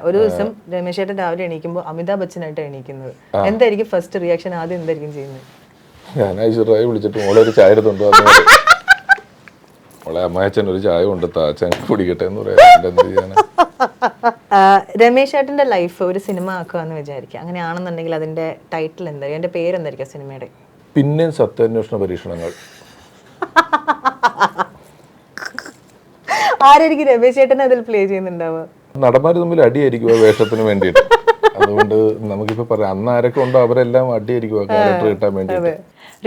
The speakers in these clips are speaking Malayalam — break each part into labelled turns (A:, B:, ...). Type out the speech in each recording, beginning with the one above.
A: ഒരു ദിവസം രമേശ് ചേട്ടൻ രാവിലെ എണീക്കുമ്പോൾ അമിതാഭ് ബച്ചനായിട്ട് എണീക്കുന്നത് എന്തായിരിക്കും ഫസ്റ്റ് റിയാക്ഷൻ? ആദ്യം എന്തായിരിക്കും ചെയ്യുന്നത്?
B: ഞാൻ ഐശ്വര്യ വിളിച്ചിട്ട് മോളെ ഒരു ചായ എടുത്തുണ്ടോ, മോളെ അമ്മായച്ചൻ ഒരു ചായ കൊണ്ട് താച്ചൻ കുടിക്കട്ടെ എന്ന് പറയാൻ.
A: രമേശ് ചേട്ടന്റെ ലൈഫ് ഒരു സിനിമ ആക്കുകയെന്ന് വിചാരിക്കുക, അങ്ങനെയാണെന്നുണ്ടെങ്കിൽ അതിന്റെ ടൈറ്റിൽ എന്തായിരിക്കും, അതിന്റെ പേരെന്തായിരിക്കും സിനിമയുടെ?
B: പിന്നെയും സത്യാന്വേഷണ പരീക്ഷണങ്ങൾ.
A: ആരായിരിക്കും രമേശ് ചേട്ടൻ അതിൽ പ്ലേ ചെയ്യുന്നുണ്ടാവുക?
B: നടന്മാർ തമ്മിൽ അടിയായിരിക്കും ആ വേഷത്തിന് വേണ്ടിയിട്ട്. അതുകൊണ്ട് നമുക്കിപ്പോ പറയാം, അന്ന് ആരൊക്കെ ഉണ്ടോ അവരെല്ലാം അടിയായിരിക്കും ആ ക്യാരക്ടർ കിട്ടാൻ വേണ്ടിയിട്ട്.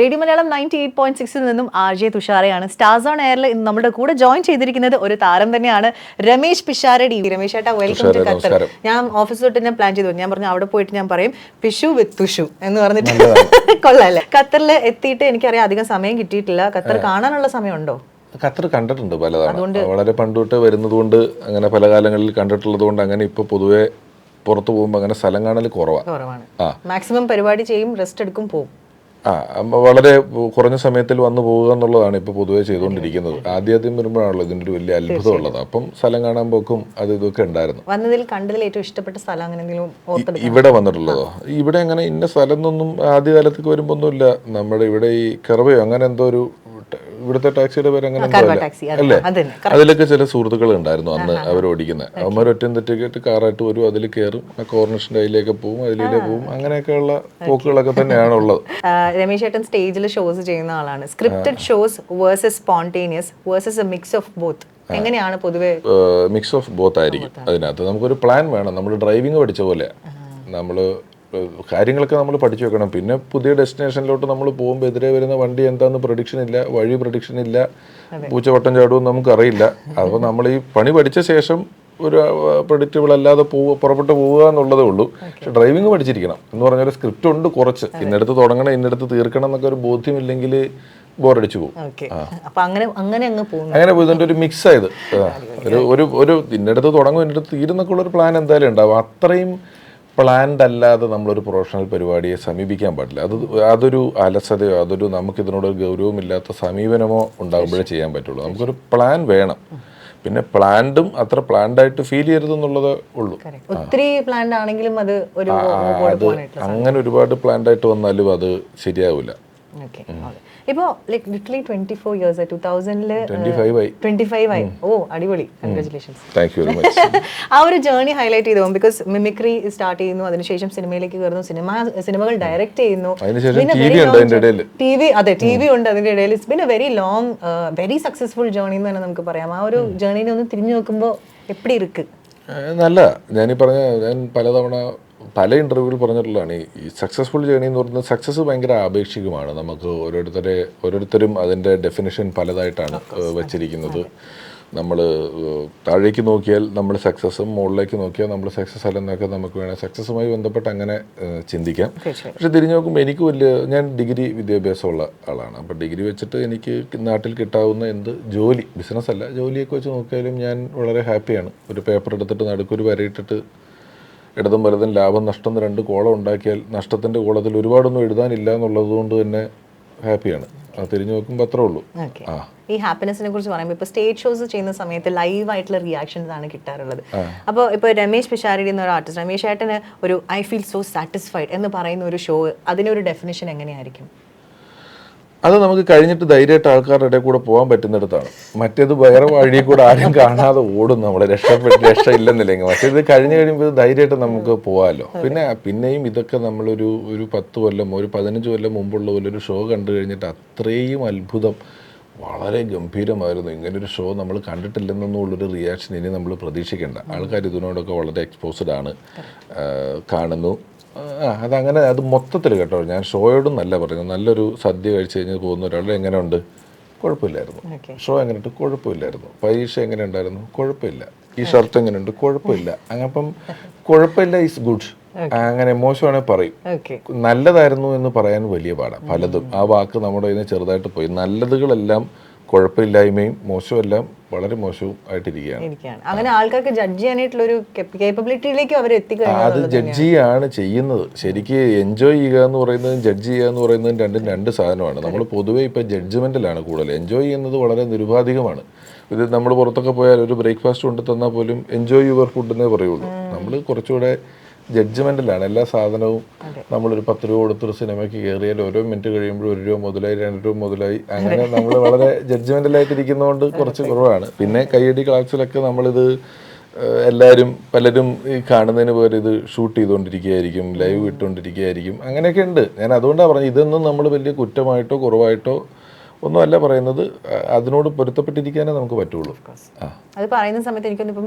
A: റേഡിയോ മലയാളം 98.6 നിന്നും RJ തുഷാരയാണ് സ്റ്റാർസ് ഓൺ എയറിൽ നമ്മുടെ കൂടെ ജോയിൻ ചെയ്തിരിക്കുന്നത്. ഒരു താരം തന്നെയാണ് രമേശ് പിഷാരടി. രമേശ് ചേട്ടാ, വെൽക്കം ടു ഖത്തർ. ഞാൻ ഓഫീസ് തൊട്ട് ഞാൻ പ്ലാൻ ചെയ്തു, ഞാൻ പറഞ്ഞു അവിടെ പോയിട്ട് ഞാൻ പറയും പിഷു വിത്ത് തുഷു എന്ന് പറഞ്ഞിട്ട്. കൊള്ളാല്ലേ? ഖത്തറിൽ എത്തിയിട്ട് എനിക്കറിയാം അധികം സമയം കിട്ടിയിട്ടില്ല. ഖത്തർ കാണാനുള്ള സമയമുണ്ടോ?
B: ഖത്തർ കണ്ടിട്ടുണ്ട് പലതാണ്, വളരെ പണ്ടുതൊട്ട് വരുന്നത് കൊണ്ട് അങ്ങനെ പല കാലങ്ങളിൽ കണ്ടിട്ടുള്ളത് കൊണ്ട് അങ്ങനെ ഇപ്പൊ പൊതുവെ പുറത്തു പോകുമ്പോൾ അങ്ങനെ സ്ഥലം കാണൽ കുറവാണ്.
A: മാക്സിമം പരിപാടി ചെയ്യും, റെസ്റ്റ് എടുക്കും, പോകും.
B: വളരെ കുറഞ്ഞ സമയത്തിൽ വന്നു പോവുക എന്നുള്ളതാണ് ഇപ്പൊ പൊതുവെ ചെയ്തുകൊണ്ടിരിക്കുന്നത്. ആദ്യം വരുമ്പോഴാണല്ലോ ഇതിന്റെ ഒരു വലിയ അത്ഭുതം ഉള്ളത്. അപ്പം സ്ഥലം കാണാൻ പോക്കും അത് ഇതൊക്കെ ഉണ്ടായിരുന്നു.
A: വന്നതിൽ കണ്ടതിൽ ഏറ്റവും ഇഷ്ടപ്പെട്ട സ്ഥലം അങ്ങനെ എന്തെങ്കിലും
B: ഇവിടെ വന്നിട്ടുള്ളതോ? ഇവിടെ അങ്ങനെ ഇന്ന സ്ഥലം എന്നൊന്നും ആദ്യകാലത്തേക്ക് വരുമ്പോ ഒന്നുമില്ല. നമ്മുടെ ഇവിടെ ഈ കെർവയോ അങ്ങനെ എന്തോ ഒരു ഇവിടുത്തെ ടാക്സിയുടെ പേര് അങ്ങനെ അല്ലേ, അതിലൊക്കെ ചില സുഹൃത്തുക്കൾ ഉണ്ടായിരുന്നു അന്ന് അവർ ഓടിക്കുന്നത്. അവന്മാർ ഒറ്റയും തെറ്റൊക്കെ കാറായിട്ട് വരും, അതിൽ കയറും, ആ കോർണിഷിന്റെ അതിലേക്ക് പോവും, അതിലേ പോവും, അങ്ങനെയൊക്കെയുള്ള പോക്കുകളൊക്കെ തന്നെയാണ് ഉള്ളത്.
A: രമേശ് ചേട്ടൻ സ്റ്റേജിൽ ഷോസ് ചെയ്യുന്ന ആളാണ്. Scripted shows versus spontaneous versus A mix of both, എങ്ങനെയാണ് പൊതുവെ?
B: മിക്സ് ഓഫ് ബോത്ത് ആയിരിക്കും. അതിനകത്ത് നമുക്കൊരു പ്ലാൻ വേണം. നമ്മൾ ഡ്രൈവിംഗ് പഠിച്ച പോലെ നമ്മള് കാര്യങ്ങളൊക്കെ നമ്മൾ പഠിച്ചു വെക്കണം. പിന്നെ പുതിയ ഡെസ്റ്റിനേഷനിലോട്ട് നമ്മൾ പോകുമ്പോൾ എതിരെ വരുന്ന വണ്ടി എന്താന്ന് പ്രഡിക്ഷൻ ഇല്ല, വഴി പ്രഡിക്ഷൻ ഇല്ല, പൂച്ചവട്ടം ചാടുമെന്ന് നമുക്കറിയില്ല. അപ്പോൾ നമ്മൾ ഈ പണി പഠിച്ച ശേഷം ഒരു പ്രഡിക്റ്റബിൾ അല്ലാതെ പുറപ്പെട്ട് പോവുക എന്നുള്ളതേ ഉള്ളൂ. പക്ഷെ ഡ്രൈവിംഗ് പഠിച്ചിരിക്കണം എന്ന് പറഞ്ഞാൽ സ്ക്രിപ്റ്റ് ഉണ്ട് കുറച്ച്, ഇന്നടത്ത് തുടങ്ങണം ഇന്നടത്ത് തീർക്കണം എന്നൊക്കെ ഒരു ബോധ്യമില്ലെങ്കിൽ ബോറടിച്ചു പോകും. അങ്ങനെ പോയി ഒരു മിക്സ് ആയത് ഒരു ഇന്നടത്ത് തുടങ്ങും ഇന്നടത്ത് തീരുന്നൊക്കെ ഉള്ളൊരു പ്ലാൻ എന്തായാലും ഉണ്ടാവും. അത്രയും പ്ലാൻഡ് അല്ലാതെ നമ്മളൊരു പ്രൊഫഷണൽ പരിപാടിയെ സമീപിക്കാൻ പാടില്ല. അതൊരു അലസതയോ അതൊരു നമുക്കിതിനോടൊരു ഗൗരവമില്ലാത്ത സമീപനമോ ഉണ്ടാകുമ്പോഴേ ചെയ്യാൻ പറ്റുള്ളൂ. നമുക്കൊരു പ്ലാൻ വേണം. പിന്നെ പ്ലാൻഡും അത്ര പ്ലാൻഡായിട്ട് ഫീൽ ചെയ്യരുതെന്നുള്ളതേ ഉള്ളൂ. അങ്ങനെ ഒരുപാട് പ്ലാൻഡായിട്ട് വന്നാലും അത് ശരിയാവില്ല.
A: ഇപ്പോ ലിറ്ററലി 24 ഇയേഴ്സ് 2025 ആയി. ഓ, അടിപൊളി, congratulations.
B: Thank you very much.
A: ആ ഒരു ജേർണി ഹൈലൈറ്റ് ചെയ്തു, ബിക്കോസ് മിമിക്രി സ്റ്റാർട്ട് ചെയ്യുന്നു, അതിനുശേഷം സിനിമയിലേക്ക് കയറുന്നു, സിനിമകൾ ഡയറക്ട് ചെയ്യുന്നു, TV ഉണ്ട് അതിന്റെ ഇടയിൽ. It's been A very long very successful journey എന്ന് തന്നെ നമുക്ക് പറയാം. ആ ഒരു ജേർണിനെ ഒന്ന് തിരിഞ്ഞു നോക്കുമ്പോൾ എപ്പിടി ഇருக்கு?
B: നല്ല, ഞാൻ പലതവണ പല ഇന്റർവ്യൂവിൽ പറഞ്ഞിട്ടുള്ളതാണ്, ഈ സക്സസ്ഫുൾ ജേർണി എന്ന് പറയുന്നത് സക്സസ് ഭയങ്കര ആപേക്ഷികമാണ്. നമുക്ക് ഓരോരുത്തരും അതിൻ്റെ ഡെഫിനിഷൻ പലതായിട്ടാണ് വച്ചിരിക്കുന്നത്. നമ്മൾ താഴേക്ക് നോക്കിയാൽ നമ്മൾ സക്സസ്സും മുകളിലേക്ക് നോക്കിയാൽ നമ്മൾ സക്സസ് അല്ലെന്നൊക്കെ നമുക്ക് വേണേൽ സക്സസ്സുമായി ബന്ധപ്പെട്ട് അങ്ങനെ ചിന്തിക്കാം. പക്ഷെ തിരിഞ്ഞു നോക്കുമ്പോൾ എനിക്ക് ഞാൻ ഡിഗ്രി വിദ്യാഭ്യാസമുള്ള ആളാണ്. അപ്പോൾ ഡിഗ്രി വെച്ചിട്ട് എനിക്ക് നാട്ടിൽ കിട്ടാവുന്ന എന്ത് ജോലി, ബിസിനസ്സല്ല, ജോലിയൊക്കെ വെച്ച് നോക്കിയാലും ഞാൻ വളരെ ഹാപ്പിയാണ്. ഒരു പേപ്പർ എടുത്തിട്ട് നടുക്കൊരു വരയിട്ടിട്ട് ഇടതും വലതും ലാഭം നഷ്ടം 2 കോളം ഉണ്ടാക്കിയാൽ നഷ്ടത്തിൻ്റെ കോളത്തിൽ ഒരുപാടൊന്നും എഴുതാനില്ല എന്നുള്ളത് കൊണ്ട് തന്നെ ഹാപ്പിയാണ്. തിരിഞ്ഞു നോക്കുമ്പോൾ അത്രേ ഉള്ളൂ.
A: ഈ ഹാപ്പിനെസിനെ കുറിച്ച് പറയുമ്പോൾ ഇപ്പോൾ സ്റ്റേജ് ഷോസ് ചെയ്യുന്ന സമയത്ത് ലൈവ് ആയിട്ടുള്ള റിയാക്ഷൻസ് ആണ് കിട്ടാറുള്ളത്. അപ്പോൾ ഇപ്പോൾ രമേശ് പിഷാരടി എന്നൊരു ആർട്ടിസ്റ്റ്, രമേശ് ചേട്ടന് ഒരു ഐ ഫീൽ സോ സാറ്റിസ്ഫൈഡ് എന്ന് പറയുന്ന ഒരു ഷോ, അതിനൊരു ഡെഫിനിഷൻ എങ്ങനെയായിരിക്കും?
B: അത് നമുക്ക് കഴിഞ്ഞിട്ട് ധൈര്യമായിട്ട് ആൾക്കാരുടെ ഇടയിൽ കൂടെ പോകാൻ പറ്റുന്നിടത്താണ്. മറ്റേത് വേറെ വഴിയിൽ കൂടെ ആരും കാണാതെ ഓടും, നമ്മൾ രക്ഷയില്ലെന്നില്ലെങ്കിൽ. മറ്റേത് കഴിഞ്ഞ് കഴിയുമ്പോൾ ധൈര്യമായിട്ട് നമുക്ക് പോകാമല്ലോ. പിന്നെയും ഇതൊക്കെ നമ്മളൊരു 10 കൊല്ലം 15 കൊല്ലം മുമ്പുള്ള പോലെ ഒരു ഷോ കണ്ടു കഴിഞ്ഞിട്ട് അത്രയും അത്ഭുതം, വളരെ ഗംഭീരമായിരുന്നു, ഇങ്ങനൊരു ഷോ നമ്മൾ കണ്ടിട്ടില്ലെന്നുള്ളൊരു റിയാക്ഷൻ ഇനി നമ്മൾ പ്രതീക്ഷിക്കേണ്ട. ആൾക്കാർ ഇതിനോടൊക്കെ വളരെ എക്സ്പോസ്ഡ് ആണ്, കാണുന്നു. അതങ്ങനെ അത് മൊത്തത്തിൽ കേട്ടോ, ഞാൻ ഷോയോടും നല്ല പറയുന്നത്. നല്ലൊരു സദ്യ കഴിച്ച് കഴിഞ്ഞ് പോകുന്ന ഒരാൾ എങ്ങനെയുണ്ട്? കുഴപ്പമില്ലായിരുന്നു. ഷോ എങ്ങനെയുണ്ട്? കുഴപ്പമില്ലായിരുന്നു. പരീക്ഷ എങ്ങനെ ഉണ്ടായിരുന്നു? കുഴപ്പമില്ല. ഈ ഷർട്ട് എങ്ങനെയുണ്ട്? കുഴപ്പമില്ല. അപ്പം കുഴപ്പമില്ല ഈസ് ഗുഡ്. അങ്ങനെ മോശമാണെങ്കിൽ പറയും. നല്ലതായിരുന്നു എന്ന് പറയാൻ വലിയ പാടാണ് പലതും. ആ വാക്ക് നമ്മുടെ കയ്യിൽ നിന്ന് ചെറുതായിട്ട് പോയി. നല്ലതുകളെല്ലാം കുഴപ്പമില്ലായ്മയും മോശമെല്ലാം വളരെ മോശവും ആയിട്ടിരിക്കുകയാണ്.
A: അങ്ങനെ ആൾക്കാർക്ക് ജഡ്ജ് ചെയ്യാനായിട്ടുള്ള ഒരു കേപ്പബിലിറ്റിയിലേക്ക് അവർ എത്തിക്കഴിഞ്ഞാൽ
B: അത് ജഡ്ജിയാണ് ചെയ്യുന്നത്. ശരിക്ക് എൻജോയ് ചെയ്യുക എന്ന് പറയുന്നതും ജഡ്ജ് ചെയ്യുക എന്ന് പറയുന്നതും രണ്ട് സാധനമാണ്. നമ്മൾ പൊതുവേ ഇപ്പം ജഡ്ജ്മെന്റിലാണ് കൂടുതൽ. എൻജോയ് ചെയ്യുന്നത് വളരെ നിരുപാധികമാണ്. ഇത് നമ്മൾ പുറത്തൊക്കെ പോയാൽ ഒരു ബ്രേക്ക്ഫാസ്റ്റ് കൊണ്ട് തന്നാൽ പോലും എൻജോയ് യുവർ ഫുഡ് എന്നേ പറയുള്ളൂ. നമ്മൾ കുറച്ചുകൂടെ ജഡ്ജ്മെന്റിലാണ് എല്ലാ സാധനവും. നമ്മളൊരു 10 രൂപ കൊടുത്തൊരു സിനിമയ്ക്ക് കയറിയാൽ ഓരോ മിനിറ്റ് കഴിയുമ്പോൾ 1 രൂപ മുതലായി 2 രൂപ മുതലായി അങ്ങനെ നമ്മൾ വളരെ ജഡ്ജ്മെന്റലായിട്ടിരിക്കുന്നതുകൊണ്ട് കുറച്ച് കുറവാണ്. പിന്നെ കയ്യടി ക്ലാസ്സിലൊക്കെ നമ്മളിത് എല്ലാവരും പലരും ഈ കാണുന്നതിന് പോലെ ഇത് ഷൂട്ട് ചെയ്തുകൊണ്ടിരിക്കുകയായിരിക്കും, ലൈവ് ഇട്ടുകൊണ്ടിരിക്കുകയായിരിക്കും, അങ്ങനെയൊക്കെ ഉണ്ട്. ഞാൻ അതുകൊണ്ടാണ് പറഞ്ഞത് ഇതൊന്നും നമ്മൾ വലിയ കുറ്റമായിട്ടോ കുറവായിട്ടോ ഒന്നുമല്ല പറയുന്നത്, അതിനോട് പൊരുത്തപ്പെട്ടിരിക്കാനേ നമുക്ക് പറ്റുള്ളൂ.
A: അത് പറയുന്ന സമയത്ത് എനിക്കൊന്നിപ്പം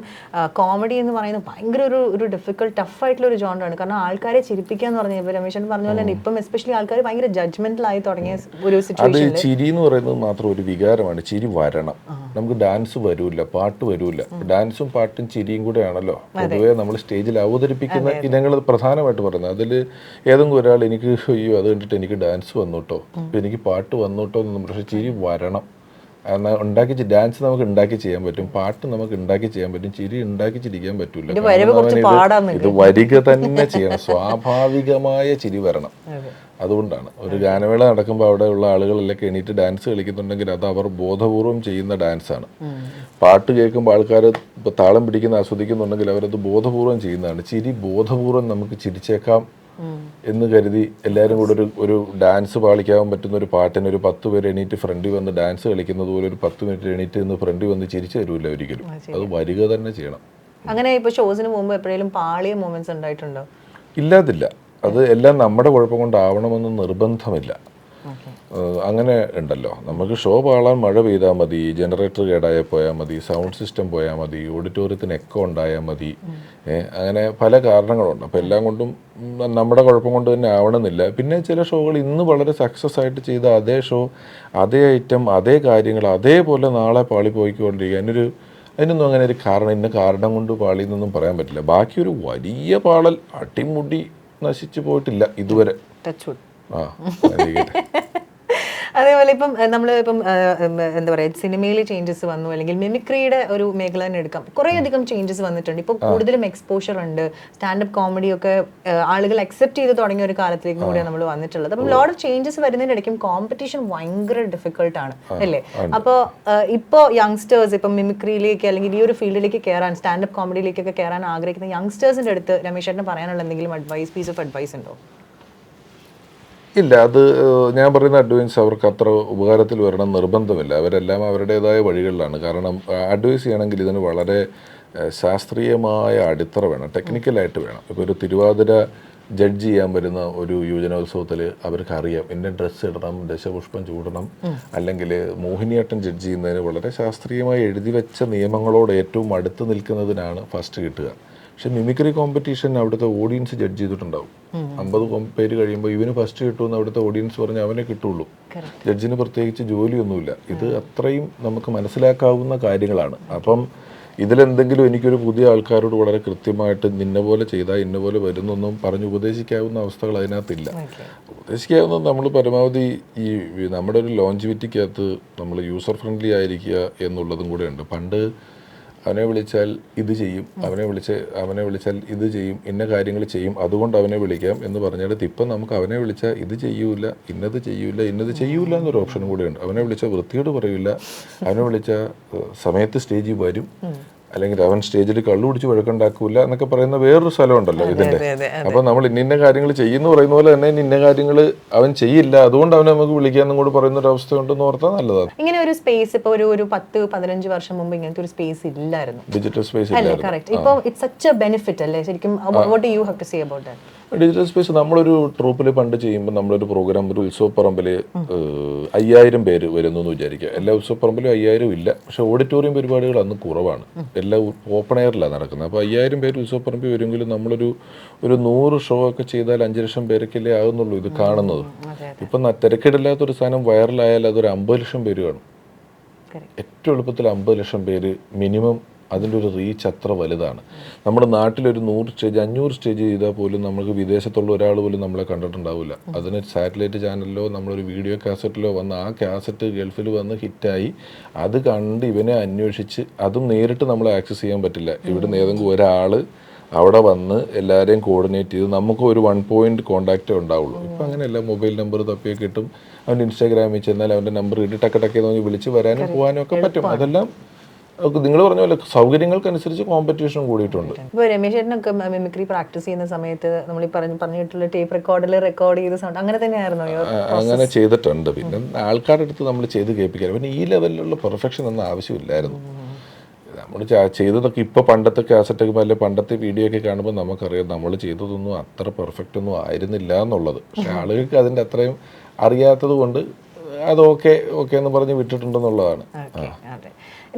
A: കോമഡി എന്ന് പറയുന്നത് ഭയങ്കര ഒരു ഡിഫിക്കൽട്ട് ടഫായിട്ടുള്ള ഒരു ജോണറാണ്. കാരണം ആൾക്കാരെ ചിരിപ്പിക്കുക എന്ന് പറഞ്ഞാൽ ഇപ്പോൾ രമേശൻ പറഞ്ഞ പോലെ തന്നെ ഇപ്പം എസ്പെഷ്യലി ആൾക്കാർ ഭയങ്കര ജഡ്ജ്മെന്റലായി തുടങ്ങിയ ഒരു സിറ്റുവേഷൻ.
B: അത് ചിരി എന്ന് പറയുന്നത് മാത്രം ഒരു വികാരമാണ്. ചിരി വരണം. നമുക്ക് ഡാൻസ് വരൂല, പാട്ട് വരൂല. ഡാൻസും പാട്ടും ചിരിയും കൂടെ ആണല്ലോ പൊതുവെ നമ്മൾ സ്റ്റേജിൽ അവതരിപ്പിക്കുന്ന ഇനങ്ങൾ പ്രധാനമായിട്ട് പറയുന്നത്. അതിൽ ഏതെങ്കിലും ഒരാൾ എനിക്ക് അയ്യോ അത് കണ്ടിട്ട് എനിക്ക് ഡാൻസ് വന്നു കേട്ടോ, എനിക്ക് പാട്ട് വന്നു കേട്ടോ എന്നൊന്നും, പക്ഷെ ചിരി വരണം. എന്നാൽ ഉണ്ടാക്കി ഡാൻസ് നമുക്ക് ഉണ്ടാക്കി ചെയ്യാൻ പറ്റും, പാട്ട് നമുക്ക് ഉണ്ടാക്കി ചെയ്യാൻ പറ്റും, ചിരി ഉണ്ടാക്കി ചിരിക്കാൻ പറ്റൂല. ഇത് വരിക തന്നെ ചെയ്യണം, സ്വാഭാവികമായ ചിരി വരണം. അതുകൊണ്ടാണ് ഒരു ഗാനമേള നടക്കുമ്പോൾ അവിടെ ഉള്ള ആളുകളെല്ലാം എണീറ്റ് ഡാൻസ് കളിക്കുന്നുണ്ടെങ്കിൽ അത് അവർ ബോധപൂർവം ചെയ്യുന്ന ഡാൻസാണ്. പാട്ട് കേൾക്കുമ്പോൾ ആൾക്കാർ ഇപ്പോൾ താളം പിടിക്കുന്ന ആസ്വദിക്കുന്നുണ്ടെങ്കിൽ അവരത് ബോധപൂർവം ചെയ്യുന്നതാണ്. ചിരി ബോധപൂർവം നമുക്ക് ചിരിച്ചേക്കാം എന്ന് കരുതി എല്ലാവരും കൂടെ ഒരു ഡാൻസ് പാളിക്കാൻ പറ്റുന്ന ഒരു പാട്ടിന് ഒരു 10 പേര് എണീറ്റ് ഫ്രണ്ടിൽ വന്ന് ഡാൻസ് കളിക്കുന്നത് പോലെ ഒരു 10 മിനിറ്റ് എണീറ്റ് നിന്ന് ഫ്രണ്ടിൽ വന്ന് ചിരിച്ചു തരൂല്ല ഒരിക്കലും. അത് വരിക തന്നെ ചെയ്യണം.
A: അങ്ങനെ ഇപ്പോൾ ഷോസിന് പോകുമ്പോൾ എപ്പോഴേലും പാളിയ മൊമെന്റ്സ് ഉണ്ടായിട്ടുണ്ടോ?
B: ഇല്ലാതില്ല. അത് എല്ലാം നമ്മുടെ കുഴപ്പം കൊണ്ടാവണമെന്ന് നിർബന്ധമില്ല. അങ്ങനെ ഉണ്ടല്ലോ, നമുക്ക് ഷോ പാളാൻ മഴ പെയ്താൽ മതി, ജനറേറ്റർ കേടായാൽ പോയാൽ മതി, സൗണ്ട് സിസ്റ്റം പോയാൽ മതി, ഓഡിറ്റോറിയത്തിന് എക്കോ ഉണ്ടായാൽ മതി, അങ്ങനെ പല കാരണങ്ങളുണ്ട്. അപ്പോൾ എല്ലാം കൊണ്ടും നമ്മുടെ കുഴപ്പം കൊണ്ട് തന്നെ ആവണമെന്നില്ല. പിന്നെ ചില ഷോകൾ ഇന്ന് വളരെ സക്സസ് ആയിട്ട് ചെയ്ത അതേ ഷോ, അതേ ഐറ്റം, അതേ കാര്യങ്ങൾ അതേപോലെ നാളെ പാളി പോയിക്കൊണ്ടിരിക്കുക. അതിനൊന്നും അങ്ങനെ ഒരു കാരണം ഇന്ന കാരണം കൊണ്ട് പാളി എന്നൊന്നും പറയാൻ പറ്റില്ല. ബാക്കി ഒരു വലിയ പാളൽ അടിമുടി നശിച്ചു പോയിട്ടില്ല ഇതുവരെ.
A: അതേപോലെ ഇപ്പം നമ്മൾ ഇപ്പം എന്താ പറയുക, സിനിമയിൽ ചേഞ്ചസ് വന്നു, അല്ലെങ്കിൽ മിമിക്രിയുടെ ഒരു മേഖല തന്നെ എടുക്കാം, കുറേ അധികം ചേഞ്ചസ് വന്നിട്ടുണ്ട്. ഇപ്പോൾ കൂടുതലും എക്സ്പോഷർ ഉണ്ട്, സ്റ്റാൻഡപ്പ് കോമഡി ഒക്കെ ആളുകൾ അക്സെപ്റ്റ് ചെയ്ത് തുടങ്ങിയ ഒരു കാലത്തിലേക്ക് കൂടിയാണ് നമ്മൾ വന്നിട്ടുള്ളത്. അപ്പം ലോട്ട് ഓഫ് ചേഞ്ചസ് വരുന്നതിനിടയ്ക്കും കോമ്പറ്റീഷൻ ഭയങ്കര ഡിഫിക്കൽട്ടാണ് അല്ലേ? അപ്പോൾ ഇപ്പോൾ യങ്സ്റ്റേഴ്സ് ഇപ്പം മിമിക്രിയിലേക്ക് അല്ലെങ്കിൽ ഈ ഒരു ഫീൽഡിലേക്ക് കയറാൻ, സ്റ്റാൻഡപ്പ് കോമഡിയിലേക്കൊക്കെ കയറാൻ ആഗ്രഹിക്കുന്ന യങ്സ്റ്റേഴ്സിൻ്റെ അടുത്ത് രമേശ് ചേട്ടന് പറയാനുള്ള എന്തെങ്കിലും പീസ് ഓഫ് അഡ്വൈസ് ഉണ്ടോ?
B: ഇല്ല, അത് ഞാൻ പറയുന്ന അഡ്വൈസ് അവർക്ക് അത്ര ഉപകാരത്തിൽ വരണം നിർബന്ധമില്ല. അവരെല്ലാം അവരുടേതായ വഴികളിലാണ്. കാരണം അഡ്വൈസ് ചെയ്യണമെങ്കിൽ ഇതിന് വളരെ ശാസ്ത്രീയമായ അടിത്തറ വേണം, ടെക്നിക്കലായിട്ട് വേണം. ഇപ്പോൾ ഒരു തിരുവാതിര ജഡ്ജ് ചെയ്യാൻ വരുന്ന ഒരു യുവജനോത്സവത്തിൽ അവർക്ക് അറിയാം ഇന്ന ഡ്രസ്സ് ഇടണം, ദശപുഷ്പം ചൂടണം, അല്ലെങ്കിൽ മോഹിനിയാട്ടം ജഡ്ജ് ചെയ്യുന്നതിന് വളരെ ശാസ്ത്രീയമായി എഴുതി വെച്ച നിയമങ്ങളോട് ഏറ്റവും അടുത്ത് നിൽക്കുന്നതിനാണ് ഫസ്റ്റ് കിട്ടുക. പക്ഷെ മിമിക്രി കോമ്പറ്റീഷൻ അവിടുത്തെ ഓഡിയൻസ് ജഡ്ജ് ചെയ്തിട്ടുണ്ടാവും. 50 പേര് കഴിയുമ്പോൾ ഇവന് ഫസ്റ്റ് കിട്ടുമെന്ന് അവിടുത്തെ ഓഡിയൻസ് പറഞ്ഞ് അവനെ കിട്ടുള്ളൂ. ജഡ്ജിന് പ്രത്യേകിച്ച് ജോലിയൊന്നുമില്ല. ഇത് അത്രയും നമുക്ക് മനസ്സിലാക്കാവുന്ന കാര്യങ്ങളാണ്. അപ്പം ഇതിലെന്തെങ്കിലും എനിക്കൊരു പുതിയ ആൾക്കാരോട് വളരെ കൃത്യമായിട്ട് നിന്ന പോലെ ചെയ്താൽ ഇന്ന പോലെ വരുന്നൊന്നും പറഞ്ഞ് ഉപദേശിക്കാവുന്ന അവസ്ഥകൾ അതിനകത്തില്ല. ഉപദേശിക്കാവുന്നത് നമ്മൾ പരമാവധി ഈ നമ്മുടെ ഒരു ലോഞ്ചിവിറ്റിക്കകത്ത് നമ്മൾ യൂസർ ഫ്രണ്ട്ലി ആയിരിക്കുക എന്നുള്ളതും കൂടെ ഉണ്ട്. പണ്ട് അവനെ വിളിച്ചാൽ ഇത് ചെയ്യും, അവനെ വിളിച്ചാൽ ഇത് ചെയ്യും, ഇന്ന കാര്യങ്ങൾ ചെയ്യും, അതുകൊണ്ട് അവനെ വിളിക്കാം എന്ന് പറഞ്ഞെടുത്ത് ഇപ്പം നമുക്ക് അവനെ വിളിച്ചാൽ ഇത് ചെയ്യൂല, ഇന്നത് ചെയ്യൂല എന്നൊരു ഓപ്ഷനും കൂടെയുണ്ട്. അവനെ വിളിച്ചാൽ വൃത്തിയോട് പറയില്ല, അവനെ വിളിച്ചാൽ സമയത്ത് സ്റ്റേജിൽ വരും, അല്ലെങ്കിൽ അവൻ സ്റ്റേജിൽ കള്ളു കുടിച്ച് വഴക്കുണ്ടാക്കൂല എന്നൊക്കെ പറയുന്ന വേറൊരു സ്ഥലമുണ്ടല്ലോ ഇതിൻ്റെ. അപ്പോൾ നമ്മൾ ഇന്ന കാര്യങ്ങൾ ചെയ്യുന്നു പറയുന്ന പോലെ തന്നെ ഇന്ന കാര്യങ്ങൾ അവൻ ചെയ്യില്ല, അതുകൊണ്ട് അവനെ നമുക്ക് വിളിക്കാമെന്നും കൂടി പറയുന്ന ഒരു അവസ്ഥ ഉണ്ടെന്ന് ഓർത്താൽ നല്ലതാണ്.
A: ഇങ്ങനെ ഒരു സ്പേസ് ഇപ്പോൾ ഒരു 10-15 വർഷം മുമ്പ് ഇങ്ങനത്തെ ഒരു സ്പേസ് ഇല്ലായിരുന്നു,
B: ഡിജിറ്റൽ സ്പേസ് ഇല്ലായിരുന്നു.
A: ഇപ്പോൾ ഇറ്റ്സ് സച്ച് എ ബെനിഫിറ്റ് അല്ലേ ശരിക്കും? What do you have to say about that?
B: Digital space നമ്മളൊരു ട്രൂപ്പിൽ പണ്ട് ചെയ്യുമ്പോൾ നമ്മളൊരു പ്രോഗ്രാം ഒരു ഉത്സവപ്പറമ്പിൽ 5000 പേര് വരുന്നു എന്ന് വിചാരിക്കുക. എല്ലാ ഉത്സവപ്പറമ്പിലും 5000 ഇല്ല, പക്ഷേ ഓഡിറ്റോറിയം പരിപാടികൾ അന്ന് കുറവാണ്, എല്ലാം ഓപ്പൺ എയറിലാണ് നടക്കുന്നത്. അപ്പോൾ 5000 പേര് ഉത്സവപ്പറമ്പിൽ വരുമെങ്കിലും നമ്മളൊരു 100 ഷോ ഒക്കെ ചെയ്താൽ 5 ലക്ഷം പേരൊക്കെയല്ലേ ആകുന്നുള്ളൂ ഇത് കാണുന്നത്. ഇപ്പം തിരക്കിടില്ലാത്തൊരു സാധനം വൈറലായാൽ അതൊരു 50 ലക്ഷം പേര് കാണും. ഏറ്റവും എളുപ്പത്തിൽ 50 ലക്ഷം പേര് മിനിമം. അതിൻ്റെ ഒരു റീച്ച് അത്ര വലുതാണ്. നമ്മുടെ നാട്ടിലൊരു 100 സ്റ്റേജ് 500 സ്റ്റേജ് ചെയ്താൽ പോലും നമുക്ക് വിദേശത്തുള്ള ഒരാൾ പോലും നമ്മളെ കണ്ടിട്ടുണ്ടാവില്ല. അതിന് സാറ്റലൈറ്റ് ചാനലിലോ നമ്മളൊരു വീഡിയോ കാസറ്റിലോ വന്ന് ആ കാസറ്റ് ഗൾഫിൽ വന്ന് ഹിറ്റായി അത് കണ്ട് ഇവനെ അന്വേഷിച്ച് അതും നേരിട്ട് നമ്മളെ ആക്സസ് ചെയ്യാൻ പറ്റില്ല. ഇവിടുന്ന് ഏതെങ്കിലും ഒരാൾ അവിടെ വന്ന് എല്ലാവരെയും കോർഡിനേറ്റ് ചെയ്ത് നമുക്ക് ഒരു 1 പോയിന്റ് കോൺടാക്റ്റേ ഉണ്ടാവുള്ളൂ. ഇപ്പം അങ്ങനെയല്ല, മൊബൈൽ നമ്പർ തപ്പിയൊക്കെ കിട്ടും. അവൻ്റെ ഇൻസ്റ്റാഗ്രാമിൽ ചെന്നാൽ അവൻ്റെ നമ്പർ ഇട്ട് ടക്ക് നോക്കി വിളിച്ച് വരാനും പോകാനും ഒക്കെ പറ്റും. അതെല്ലാം നിങ്ങൾ പറഞ്ഞ പോലെ സൗകര്യങ്ങൾക്കനുസരിച്ച് കോമ്പറ്റീഷൻ കൂടിയിട്ടുണ്ട്.
A: ഇപ്പോൾ രമേശ് ചേട്ടനൊക്കെ മിമിക്രി പ്രാക്ടീസ് ചെയ്യുന്ന സമയത്ത് നമ്മൾ ഈ പറഞ്ഞിട്ടുള്ള ടേപ്പ് റെക്കോർഡിൽ റെക്കോർഡ് ചെയ്ത സൗണ്ട് അങ്ങനെ തന്നെയായിരുന്നോ?
B: അങ്ങനെ ചെയ്തിട്ടുണ്ട്. പിന്നെ ആൾക്കാരുടെ അടുത്ത് നമ്മൾ ചെയ്ത് കേൾപ്പിക്കാൻ പിന്നെ ഈ ലെവലിലുള്ള പെർഫെക്ഷൻ ഒന്നും ആവശ്യമില്ലായിരുന്നു. നമ്മൾ ചെയ്തതൊക്കെ ഇപ്പോൾ പണ്ടത്തെ കാസറ്റൊക്കെ അല്ലെ പണ്ടത്തെ വീഡിയോ ഒക്കെ കാണുമ്പോൾ നമുക്കറിയാം നമ്മൾ ചെയ്തതൊന്നും അത്ര പെർഫെക്റ്റ് ഒന്നും ആയിരുന്നില്ല എന്നുള്ളത്. പക്ഷെ ആളുകൾക്ക് അതിൻ്റെ അത്രയും അറിയാത്തത് കൊണ്ട് അത് ഓക്കെ എന്ന് പറഞ്ഞ് വിട്ടിട്ടുണ്ടെന്നുള്ളതാണ്.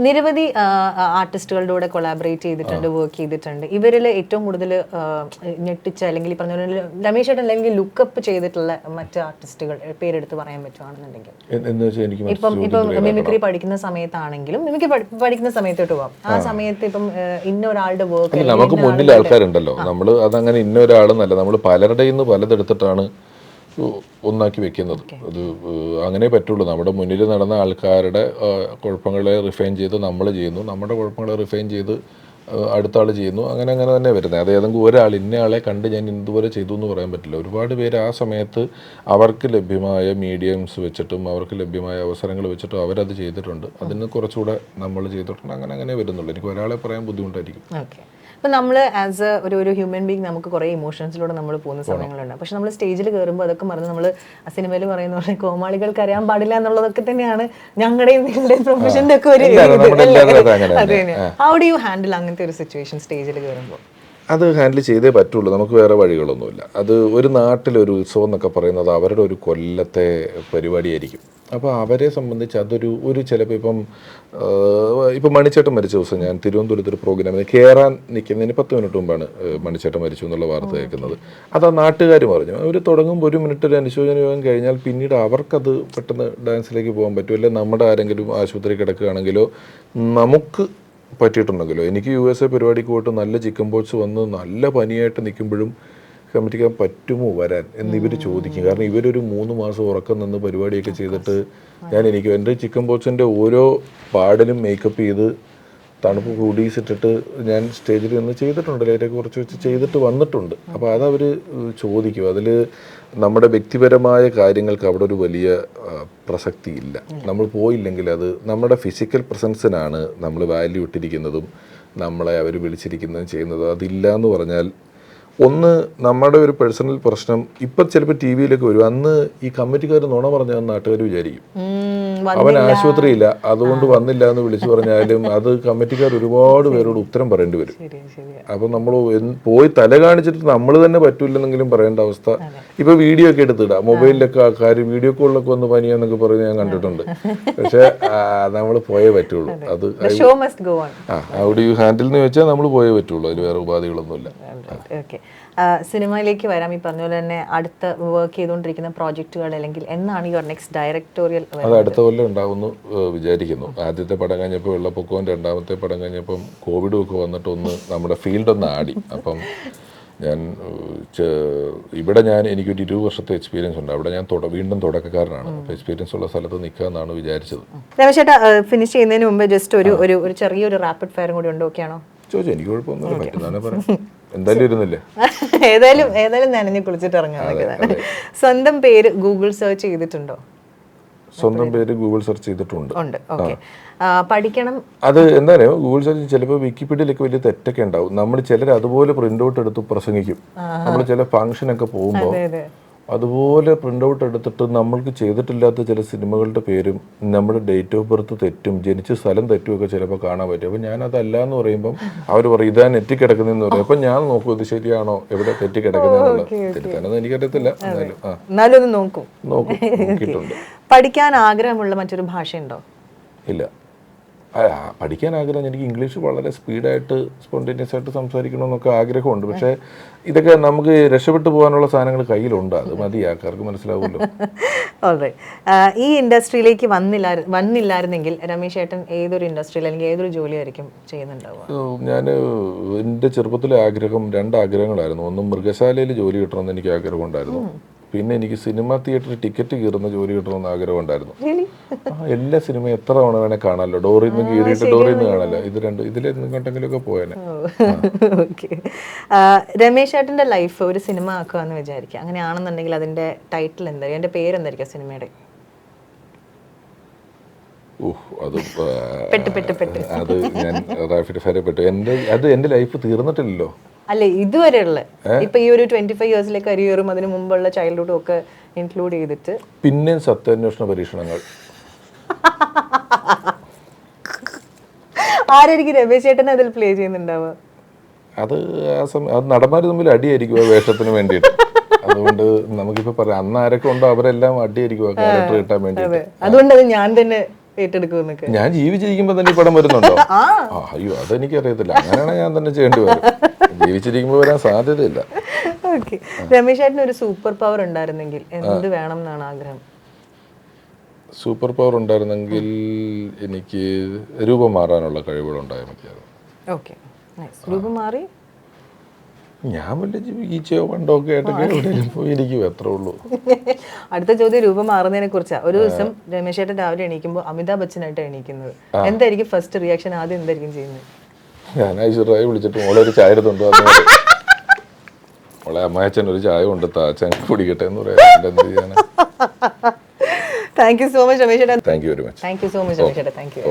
A: നിരവധി ആർട്ടിസ്റ്റുകളുടെ കൂടെ കൊളാബറേറ്റ് ചെയ്തിട്ടുണ്ട്, വർക്ക് ചെയ്തിട്ടുണ്ട്. ഇവരിൽ ഏറ്റവും കൂടുതൽ ഞെട്ടിച്ച അല്ലെങ്കിൽ ഈ പറഞ്ഞ പോലെ രമേശ് ചേട്ടൻ അല്ലെങ്കിൽ ലുക്കപ്പ് ചെയ്തിട്ടുള്ള മറ്റ് ആർട്ടിസ്റ്റുകൾ പേരെടുത്ത് പറയാൻ പറ്റുവാണെന്നുണ്ടെങ്കിൽ ഇപ്പം മിമിക്രി പഠിക്കുന്ന സമയത്താണെങ്കിലും മിമിക്രി പഠിക്കുന്ന സമയത്തോട്ട് പോവാം. ആ സമയത്ത് ഇപ്പം ഇന്ന ഒരാളുടെ വർക്ക്
B: നമുക്ക് മുന്നിൽ ആൾക്കാരുണ്ടല്ലോ, നമ്മൾ അതങ്ങനെ ഇന്ന ഒരാളെന്നല്ല, നമ്മൾ പലരുടെ നിന്ന് പലതെടുത്തിട്ടാണ് ഒന്നാക്കി വെക്കുന്നത്. അത് അങ്ങനെ പറ്റുള്ളൂ. നമ്മുടെ മുന്നിൽ നടന്ന ആൾക്കാരുടെ കുഴപ്പങ്ങളെ റിഫൈൻ ചെയ്ത് നമ്മൾ ചെയ്യുന്നു, നമ്മുടെ കുഴപ്പങ്ങളെ റിഫൈൻ ചെയ്ത് അടുത്ത ആൾ ചെയ്യുന്നു. അങ്ങനെ തന്നെ വരുന്നത്. അത് ഏതെങ്കിലും ഒരാൾ ഇന്നയാളെ കണ്ട് ഞാൻ ഇതുപോലെ ചെയ്തു എന്ന് പറയാൻ പറ്റില്ല. ഒരുപാട് പേര് ആ സമയത്ത് അവർക്ക് ലഭ്യമായ മീഡിയംസ് വെച്ചിട്ടും അവർക്ക് ലഭ്യമായ അവസരങ്ങൾ വെച്ചിട്ടും അവരത് ചെയ്തിട്ടുണ്ട്. അതിന് കുറച്ചുകൂടെ നമ്മൾ ചെയ്തിട്ടുണ്ട്. അങ്ങനെ വരുന്നുള്ളൂ. എനിക്ക് ഒരാളെ പറയാൻ ബുദ്ധിമുട്ടായിരിക്കും.
A: ഇപ്പം നമ്മൾ ആസ് ഒരു ഹ്യൂമൻ ബീങ് നമുക്ക് കുറേ ഇമോഷൻസിലൂടെ നമ്മൾ പോകുന്ന സമയങ്ങളുണ്ട്. പക്ഷെ നമ്മൾ സ്റ്റേജിൽ കയറുമ്പോൾ അതൊക്കെ മറന്ന് നമ്മൾ ആ സിനിമയിൽ പറയുന്ന പോലെ കോമാളികൾക്ക് അറിയാൻ പാടില്ല എന്നുള്ളതൊക്കെ തന്നെയാണ് ഞങ്ങളുടെയും നിങ്ങളുടെയും പ്രൊഫഷൻ്റെ ഒക്കെ ഒരു ഹൗ ഡു യു ഹാൻഡിൽ അങ്ങനത്തെ ഒരു സിറ്റുവേഷൻ സ്റ്റേജിൽ കയറുമ്പോൾ?
B: അത് ഹാൻഡിൽ ചെയ്തേ പറ്റുള്ളൂ. നമുക്ക് വേറെ വഴികളൊന്നുമില്ല. അത് ഒരു നാട്ടിലൊരു ഉത്സവം എന്നൊക്കെ പറയുന്നത് അവരുടെ ഒരു കൊല്ലത്തെ പരിപാടിയായിരിക്കും. അപ്പോൾ അവരെ സംബന്ധിച്ച് അതൊരു ചിലപ്പോൾ ഇപ്പം മണിച്ചേട്ടൻ മരിച്ച ദിവസം ഞാൻ തിരുവനന്തപുരത്തൊരു പ്രോഗ്രാമിന് കയറാൻ നിൽക്കുന്നതിന് 10 മിനിറ്റ് മുമ്പാണ് മണിച്ചേട്ടൻ മരിച്ചു എന്നുള്ള വാർത്ത കേൾക്കുന്നത്. അത് ആ നാട്ടുകാർ പറഞ്ഞു. അവർ തുടങ്ങുമ്പോൾ 1 മിനിറ്റ് ഒരു അനുശോചന യോഗം കഴിഞ്ഞാൽ പിന്നീട് അവർക്കത് പെട്ടെന്ന് ഡാൻസിലേക്ക് പോകാൻ പറ്റും. അല്ലെങ്കിൽ നമ്മുടെ ആരെങ്കിലും ആശുപത്രി കിടക്കുകയാണെങ്കിലോ നമുക്ക് പറ്റിയിട്ടുണ്ടെങ്കിലോ. എനിക്ക് USA പരിപാടിക്ക് പോയിട്ട് നല്ല ചിക്കൻ പോക്സ് വന്ന് നല്ല പനിയായിട്ട് നിൽക്കുമ്പോഴും കമ്മിറ്റിക്കാൻ പറ്റുമോ വരാൻ എന്ന് ഇവർ ചോദിക്കും. കാരണം ഇവരൊരു 3 മാസം ഉറക്കം നിന്ന് പരിപാടിയൊക്കെ ചെയ്തിട്ട് എനിക്ക് എൻ്റെ ചിക്കൻ പോക്സിൻ്റെ ഓരോ പാടിലും മേക്കപ്പ് ചെയ്ത് തണുപ്പ് കൂടിയിട്ടിട്ട് ഞാൻ സ്റ്റേജിൽ നിന്ന് ചെയ്തിട്ടുണ്ട്. ലൈറ്റൊക്കെ കുറച്ച് വെച്ച് ചെയ്തിട്ട് വന്നിട്ടുണ്ട്. അപ്പോൾ അതവർ ചോദിക്കും. അതിൽ നമ്മുടെ വ്യക്തിപരമായ കാര്യങ്ങൾക്ക് അവിടെ ഒരു വലിയ പ്രസക്തിയില്ല. നമ്മൾ പോയില്ലെങ്കിൽ അത് നമ്മുടെ ഫിസിക്കൽ പ്രസൻസിനാണ് നമ്മൾ വാല്യൂ ഇട്ടിരിക്കുന്നതും നമ്മളെ അവർ വിളിച്ചിരിക്കുന്നതും ചെയ്യുന്നതും. അതില്ല എന്ന് പറഞ്ഞാൽ ഒന്ന് നമ്മുടെ ഒരു പേഴ്സണൽ പ്രശ്നം. ഇപ്പം ചിലപ്പോൾ ടി വിയിലൊക്കെ വരും. അന്ന് ഈ കമ്മിറ്റിക്കാർ നുണ പറഞ്ഞാൽ നാട്ടുകാർ വിചാരിക്കും അവൻ ആശുപത്രിയില്ല അതുകൊണ്ട് വന്നില്ല എന്ന് വിളിച്ചു പറഞ്ഞാലും അത് കമ്മിറ്റിക്കാർ ഒരുപാട് പേരോട് ഉത്തരം പറയേണ്ടി വരും. അപ്പം നമ്മൾ പോയി തല കാണിച്ചിട്ട് നമ്മൾ തന്നെ പറ്റൂലെന്നെങ്കിലും പറയേണ്ട അവസ്ഥ. ഇപ്പൊ വീഡിയോ ഒക്കെ എടുത്തിടാം. മൊബൈലിലൊക്കെ ആൾക്കാർ വീഡിയോ കോളിലൊക്കെ ഒന്ന് പനിയാന്നൊക്കെ പറഞ്ഞ് ഞാൻ കണ്ടിട്ടുണ്ട്. പക്ഷെ നമ്മൾ പോയേ പറ്റുള്ളൂ. അത് ഹൗ ഡു യു ഹാൻഡിൽ എന്ന് വെച്ചാൽ നമ്മൾ പോയേ പറ്റുള്ളൂ. അതിൽ വേറെ ഉപാധികളൊന്നുമില്ല.
A: സിനിമയിലേക്ക് വരാം. ഈ പറഞ്ഞ പോലെ തന്നെ അടുത്ത വർക്ക് ചെയ്തുകൊണ്ടിരിക്കുന്ന പ്രോജക്റ്റുകൾ അല്ലെങ്കിൽ എന്നാണ് യുവർ നെക്സ്റ്റ് ഡയറക്ടോറിയൽ?
B: അത് അടുത്ത കൊല്ലം ഉണ്ടാവുമെന്ന് വിചാരിക്കുന്നു. ആദ്യത്തെ പടം കഴിഞ്ഞപ്പോൾ വെള്ളപ്പൊക്കവും, രണ്ടാമത്തെ പടം കഴിഞ്ഞപ്പം കോവിഡും ഒക്കെ വന്നിട്ട് നമ്മുടെ ഫീൽഡ് ഒന്ന് ആടി. അപ്പം ഞാൻ എനിക്കൊരു 20 വർഷത്തെ എക്സ്പീരിയൻസ് ഉണ്ട്. അവിടെ ഞാൻ വീണ്ടും തുടക്കക്കാരനാണ്. അപ്പോൾ എക്സ്പീരിയൻസ് ഉള്ള സ്ഥലത്ത് നിൽക്കാമെന്നാണ് വിചാരിച്ചത്.
A: രമേശ് ചേട്ടാ, ഫിനിഷ് ചെയ്യുന്നതിന് മുമ്പ് ജസ്റ്റ് ഒരു ചെറിയൊരു റാപ്പിഡ് ഫയറും കൂടി ഉണ്ട്. ഓക്കെയാണോ?
B: ചോദിച്ചു. എനിക്ക് കുഴപ്പമൊന്നുമില്ല. പറ്റുന്നതാണ് പറയാം. എന്തായാലും ഇരുന്നില്ലേ?
A: ഏതായാലും നനഞ്ഞ് കുളിച്ചിട്ട് ഇറങ്ങാം. സ്വന്തം പേര് ഗൂഗിൾ സെർച്ച് ചെയ്തിട്ടുണ്ടോ?
B: സ്വന്തം പേര് ഗൂഗിൾ സെർച്ച് ചെയ്തിട്ടുണ്ട്.
A: പഠിക്കണം.
B: അത് എന്തായാലും ഗൂഗിൾ സെർച്ച് ചിലപ്പോൾ വിക്കിപീഡിയയിലൊക്കെ വലിയ തെറ്റൊക്കെ ഉണ്ടാവും. നമ്മൾ ചിലർ അതുപോലെ പ്രിന്റ് ഔട്ട് എടുത്ത് പ്രസംഗിക്കും. നമ്മൾ ചില ഫംഗ്ഷനൊക്കെ പോകുമ്പോൾ അതുപോലെ പ്രിന്റ് ഔട്ട് എടുത്തിട്ട് നമ്മൾക്ക് ചെയ്തിട്ടില്ലാത്ത ചില സിനിമകളുടെ പേരും നമ്മുടെ ഡേറ്റ് ഓഫ് ബർത്ത് തെറ്റും ജനിച്ച സ്ഥലം തെറ്റുമൊക്കെ ചിലപ്പോൾ കാണാൻ പറ്റും. അപ്പം ഞാൻ അതല്ല എന്ന് പറയുമ്പം അവർ പറയും ഇതാ നെറ്റിക്കിടക്കുന്നതെന്ന് പറയും. അപ്പം ഞാൻ നോക്കും ഇത് ശരിയാണോ, എവിടെ തെറ്റിക്കിടക്കുന്നതെന്നുള്ളത്. തെറ്റാണെന്ന് എനിക്കറിയത്തില്ല.
A: എന്നാലും
B: നോക്കിയിട്ടുണ്ട്.
A: പഠിക്കാൻ ആഗ്രഹമുള്ള മറ്റൊരു ഭാഷയുണ്ടോ?
B: ഇല്ല. പഠിക്കാൻ ആഗ്രഹം. എനിക്ക് ഇംഗ്ലീഷ് വളരെ സ്പീഡായിട്ട് സ്പോണ്ടേനിയസ് ആയിട്ട് സംസാരിക്കണമെന്നൊക്കെ ആഗ്രഹമുണ്ട്. പക്ഷേ ഇതൊക്കെ നമുക്ക് രക്ഷപ്പെട്ടു പോകാനുള്ള സാധനങ്ങൾ കയ്യിലുണ്ട്. അത് മതി, ആൾക്കാർക്ക് മനസ്സിലാവുമല്ലോ.
A: ഈ ഇൻഡസ്ട്രിയിലേക്ക് വന്നില്ലായിരുന്നെങ്കിൽ രമേശ് ചേട്ടൻ ഏതൊരു ഇൻഡസ്ട്രിയിൽ അല്ലെങ്കിൽ ഏതൊരു ജോലിയായിരിക്കും ചെയ്യുന്നുണ്ടാവുക?
B: ഞാൻ എൻ്റെ ചെറുപ്പത്തിലെ ആഗ്രഹം 2 ആഗ്രഹങ്ങളായിരുന്നു. ഒന്ന് മൃഗശാലയിൽ ജോലി കിട്ടണമെന്ന് എനിക്ക് ആഗ്രഹമുണ്ടായിരുന്നു. പിന്നെ എനിക്ക് സിനിമ തിയേറ്ററിൽ ടിക്കറ്റ് കീറുന്ന ജോലി കിട്ടണമെന്ന് ആഗ്രഹം ഉണ്ടായിരുന്നു. എല്ലാ സിനിമയും എത്ര തവണ വേണേൽ കാണാമല്ലോ. ഡോറിൽ നിന്ന് കീറിയിട്ട് ഡോറിൽ നിന്ന് കാണാമല്ലോ. ഇതിലെന്തെങ്കിലൊക്കെ പോയാനെ.
A: രമേശ് ചേട്ടൻ്റെ ലൈഫ് ഒരു സിനിമ ആക്കുകയെന്ന് വിചാരിക്കുക. അങ്ങനെയാണെന്നുണ്ടെങ്കിൽ അതിൻ്റെ ടൈറ്റിൽ എന്തായിരിക്കും, അതിൻ്റെ പേരെന്തായിരിക്കും സിനിമയുടെ?
B: അത്
A: പെട്ട്.
B: അത് ഞാൻ റാപ്പിഡ് ഫയർ പെട്ടു. എൻ്റെ ലൈഫ് തീർന്നിട്ടില്ലല്ലോ.
A: അല്ലെ ഇതുവരെയുള്ള ഇപ്പൊ ഈ ഒരു 25 ഇയേഴ്സിലെ കരിയറും അതിന് മുമ്പുള്ള ചൈൽഡ്ഹുഡും ഒക്കെ ഇൻക്ലൂഡ് ചെയ്തിട്ട്
B: പിന്നെയും സത്യാന്വേഷണ പരീക്ഷണങ്ങൾ.
A: ആരായിരിക്കും രമേശ് ചേട്ടൻ അതിൽ പ്ലേ ചെയ്യുന്നുണ്ടാവുക?
B: അത് അത് നടന്മാർ തമ്മിൽ അടിയായിരിക്കും ആ വേഷത്തിന് വേണ്ടിയിട്ട്. അതുകൊണ്ട് നമുക്കിപ്പോ പറയാം, അന്ന് ആരൊക്കെ ഉണ്ടോ അവരെല്ലാം അടിയായിരിക്കും ആ ക്യാരക്ടർ കിട്ടാൻ വേണ്ടിയിട്ട്.
A: അതുകൊണ്ട് അത് ഞാൻ തന്നെ ഏറ്റെടുക്കുമെന്നൊക്കെ.
B: ഞാൻ ജീവിച്ചിരിക്കുമ്പോ തന്നെ ഈ പടം വരുന്നുണ്ടോ? അയ്യോ, അതെനിക്കറിയത്തില്ല. അങ്ങനെയാണെങ്കിൽ ഞാൻ തന്നെ ചെയ്യേണ്ടി വരും. ജീവിച്ചിരിക്കുമ്പോ വരാൻ സാധ്യതയില്ല.
A: ഓക്കെ, രമേശ് ചേട്ടന് ഒരു സൂപ്പർ പവർ ഉണ്ടായിരുന്നെങ്കിൽ എന്ത് വേണം എന്നാണ് ആഗ്രഹം?
B: സൂപ്പർ പവർ ഉണ്ടായിരുന്നെങ്കിൽ എനിക്ക് രൂപം മാറാനുള്ള കഴിവുകളുണ്ടായാൽ മതിയായിരുന്നു.
A: ഓക്കെ, രൂപം മാറി
B: ഞാൻ വല്ല ഈച്ചയോ പണ്ടോ ഒക്കെ ആയിട്ടൊക്കെ എവിടെയെങ്കിലും പോയി ഇരിക്കും, അത്രേ ഉള്ളൂ.
A: അടുത്ത ചോദ്യം രൂപം മാറുന്നതിനെ കുറിച്ചാ. ഒരു ദിവസം രമേശ് ചേട്ടൻ രാവിലെ എണീക്കുമ്പോൾ അമിതാഭ് ബച്ചനായിട്ട് എണീക്കുന്നത്, എന്തായിരിക്കും ഫസ്റ്റ് റിയാക്ഷൻ? ആദ്യം എന്തായിരിക്കും ചെയ്യുന്നത്?
B: ഞാൻ ഐശ്വര്യായി വിളിച്ചിട്ട് മോളെ ഒരു ചായ എടുത്തുണ്ടോ, മോളെ അമ്മായച്ചൻ ഒരു ചായ കൊണ്ട് താച്ചൻ കുടിക്കട്ടെ എന്ന് പറയാം. എന്ത് ചെയ്യാനാ.
A: Thank you so much Ramesh ചേട്ടാ.
B: Thank you very much.
A: Thank you so much Ramesh ചേട്ടാ. Thank U.